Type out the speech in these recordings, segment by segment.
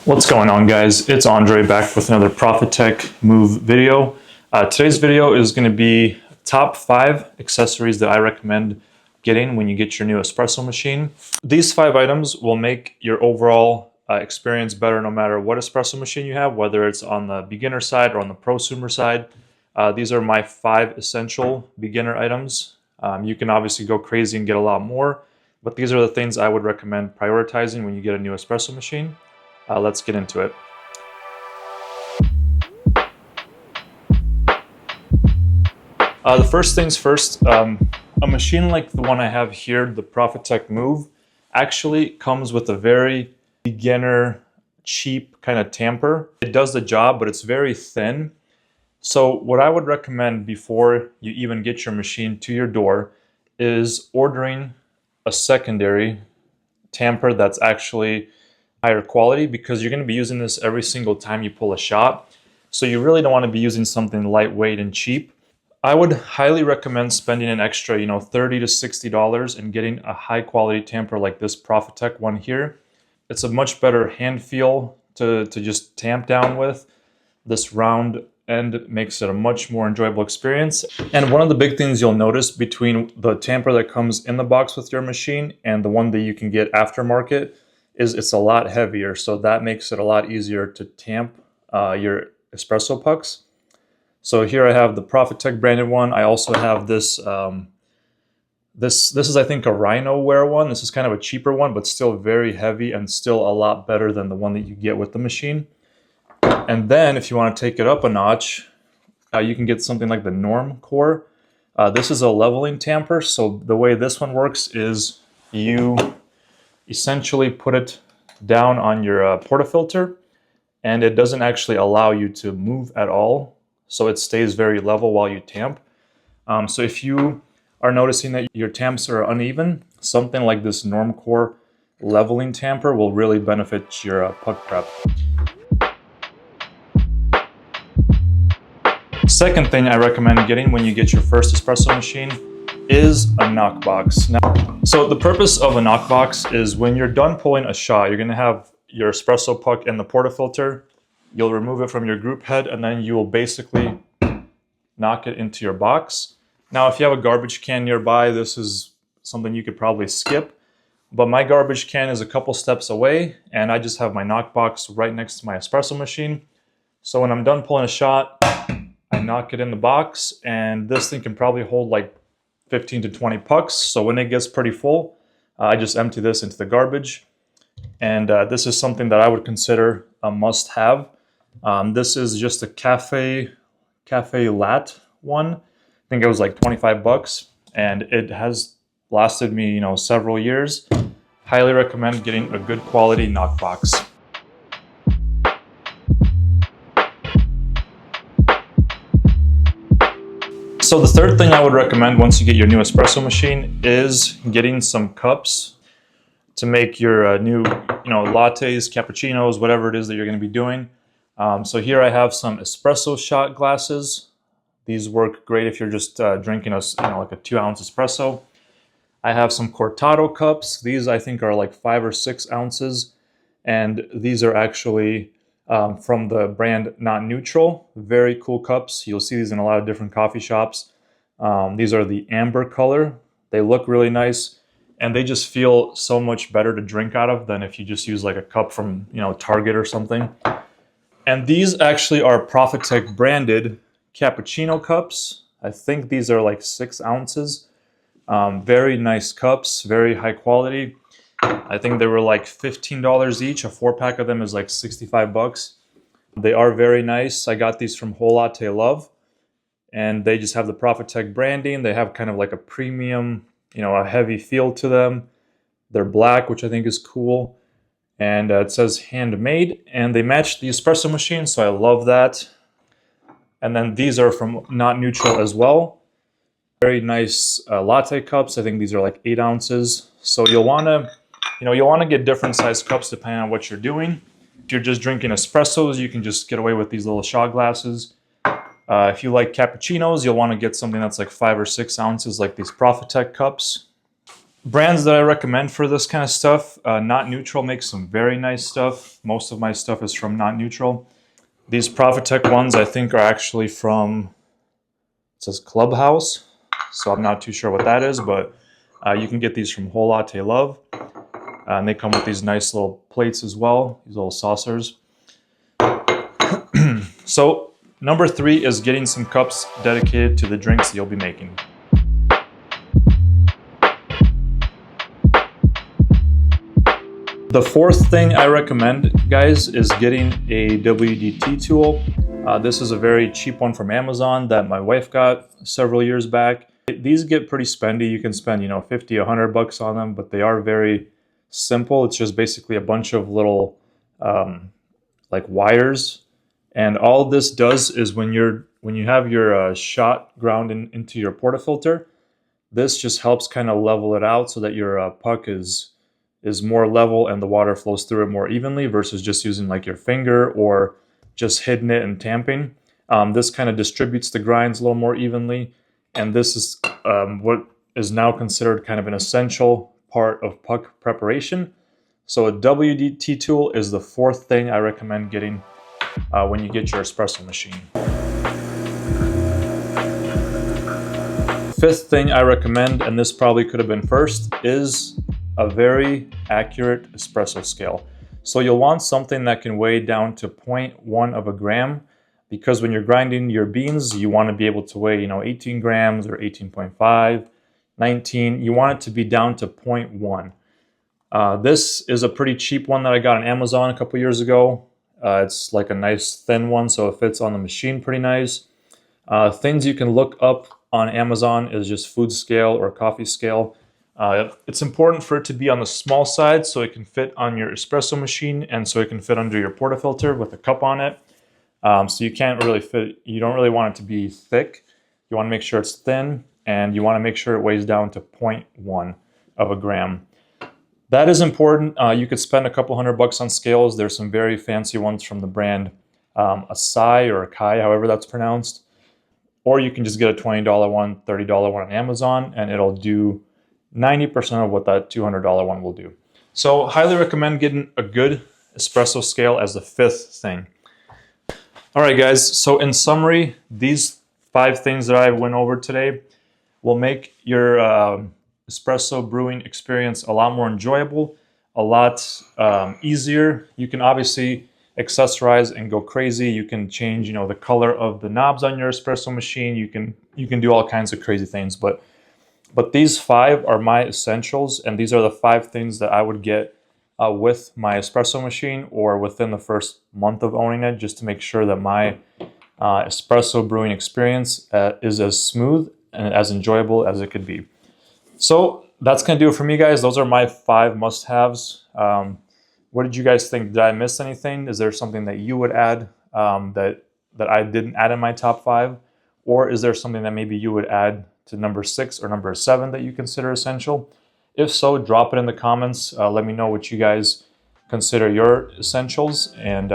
What's going on, guys? It's Andre back with another Profitec Move video. Today's video is going to be top 5 accessories that I recommend getting when you get your new espresso machine. These 5 items will make your overall experience better no matter what espresso machine you have, whether it's on the beginner side or on the prosumer side. These are my 5 essential beginner items. You can obviously go crazy and get a lot more, but these are the things I would recommend prioritizing when you get a new espresso machine. Let's get into it. The first things first, a machine like the one I have here, the Profitec Move, actually comes with a very beginner, cheap kind of tamper. It does the job, but it's very thin. So what I would recommend before you even get your machine to your door is ordering a secondary tamper that's actually higher quality, because you're going to be using this every single time you pull a shot. So you really don't want to be using something lightweight and cheap. I would highly recommend spending an extra, $30 to $60 and getting a high quality tamper like this Profitec one here. It's a much better hand feel to just tamp down with. This round end makes it a much more enjoyable experience. And one of the big things you'll notice between the tamper that comes in the box with your machine and the one that you can get aftermarket is it's a lot heavier, so that makes it a lot easier to tamp your espresso pucks. So here I have the Profitec branded one. I also have this, this is I think a Rhino Wear one. This is kind of a cheaper one, but still very heavy and still a lot better than the one that you get with the machine. And then if you want to take it up a notch, you can get something like the Norm Core. This is a leveling tamper, so the way this one works is you essentially put it down on your portafilter, and it doesn't actually allow you to move at all, so it stays very level while you tamp. So if you are noticing that your tamps are uneven, something like this Normcore leveling tamper will really benefit your puck prep. Second thing I recommend getting when you get your first espresso machine is a Knockbox. Now, so the purpose of a Knockbox is when you're done pulling a shot, you're going to have your espresso puck in the portafilter. You'll remove it from your group head, and then you will basically knock it into your box. Now, if you have a garbage can nearby, this is something you could probably skip, but my garbage can is a couple steps away, and I just have my Knockbox right next to my espresso machine. So when I'm done pulling a shot, I knock it in the box, and this thing can probably hold like 15 to 20 pucks. So when it gets pretty full, I just empty this into the garbage. And this is something that I would consider a must-have. This is just a cafe lat one. I think it was like 25 bucks, and it has lasted me, several years. Highly recommend getting a good quality Knockbox. So the third thing I would recommend once you get your new espresso machine is getting some cups to make your new, lattes, cappuccinos, whatever it is that you're going to be doing. So here I have some espresso shot glasses. These work great if you're just drinking like a 2-ounce espresso. I have some cortado cups. These I think are like 5 or 6 ounces, and these are actually from the brand Not Neutral. Very cool cups. You'll see these in a lot of different coffee shops. These are the amber color. They look really nice, and they just feel so much better to drink out of than if you just use like a cup from Target or something. And these actually are Profitec branded cappuccino cups. I think these are like 6 ounces. Very nice cups, very high quality. I think they were like $15 each. A 4-pack of them is like 65 bucks. They are very nice. I got these from Whole Latte Love, and they just have the Profitec branding. They have kind of like a premium, a heavy feel to them. They're black, which I think is cool. And it says handmade, and they match the espresso machine, so I love that. And then these are from Not Neutral as well. Very nice latte cups. I think these are like 8 ounces. So you'll want to you'll want to get different size cups depending on what you're doing. If you're just drinking espressos, you can just get away with these little shot glasses. If you like cappuccinos, you'll want to get something that's like 5 or 6 ounces, like these Profitec cups. Brands that I recommend for this kind of stuff, Not Neutral makes some very nice stuff. Most of my stuff is from Not Neutral. These Profitec ones I think are actually from, it says Clubhouse, so I'm not too sure what that is, but you can get these from Whole Latte Love. And they come with these nice little plates as well, these little saucers. So number 3 is getting some cups dedicated to the drinks you'll be making. The 4th thing I recommend, guys, is getting a WDT tool. This is a very cheap one from Amazon that my wife got several years back. These get pretty spendy. You can spend, 50, 100 bucks on them, but they are very simple. It's just basically a bunch of little like wires, and all this does is when you have your shot ground into your portafilter, this just helps kind of level it out so that your puck is more level and the water flows through it more evenly versus just using like your finger or just hitting it and tamping. This kind of distributes the grinds a little more evenly, and this is what is now considered kind of an essential part of puck preparation. So a WDT tool is the 4th thing I recommend getting when you get your espresso machine. 5th thing I recommend, and this probably could have been first, is a very accurate espresso scale. So you'll want something that can weigh down to 0.1 of a gram, because when you're grinding your beans, you want to be able to weigh, 18 grams or 18.5, 19. You want it to be down to 0.1. This is a pretty cheap one that I got on Amazon a couple years ago. It's like a nice thin one, so it fits on the machine pretty nice. Things you can look up on Amazon is just food scale or coffee scale. It's important for it to be on the small side so it can fit on your espresso machine and so it can fit under your portafilter with a cup on it. So you don't really want it to be thick. You want to make sure it's thin, and you want to make sure it weighs down to 0.1 of a gram. That is important. You could spend a couple $100 on scales. There's some very fancy ones from the brand Acai or Akai, however that's pronounced. Or you can just get a $20 one, $30 one on Amazon, and it'll do 90% of what that $200 one will do. So highly recommend getting a good espresso scale as the 5th thing. All right, guys. So in summary, these 5 things that I went over today will make your espresso brewing experience a lot more enjoyable, a lot easier. You can obviously accessorize and go crazy. You can change, the color of the knobs on your espresso machine. You can do all kinds of crazy things, but these 5 are my essentials, and these are the 5 things that I would get with my espresso machine or within the first month of owning it, just to make sure that my espresso brewing experience is as smooth and as enjoyable as it could be. So that's going to do it for me, guys. Those are my 5 must-haves. What did you guys think? Did I miss anything? Is there something that you would add that I didn't add in my top 5? Or is there something that maybe you would add to number 6 or number 7 that you consider essential? If so, drop it in the comments. Let me know what you guys consider your essentials. And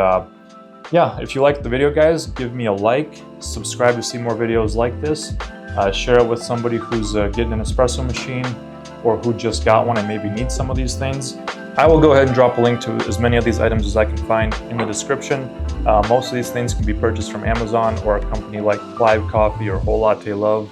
yeah, if you liked the video, guys, give me a like, subscribe to see more videos like this, share it with somebody who's getting an espresso machine or who just got one and maybe needs some of these things. I will go ahead and drop a link to as many of these items as I can find in the description. Most of these things can be purchased from Amazon or a company like Live Coffee or Whole Latte Love.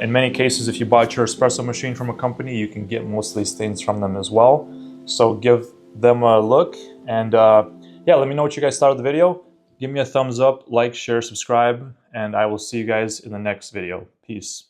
In many cases, if you bought your espresso machine from a company, you can get most of these things from them as well. So give them a look, and yeah, let me know what you guys thought of the video. Give me a thumbs up, like, share, subscribe, and I will see you guys in the next video. Peace.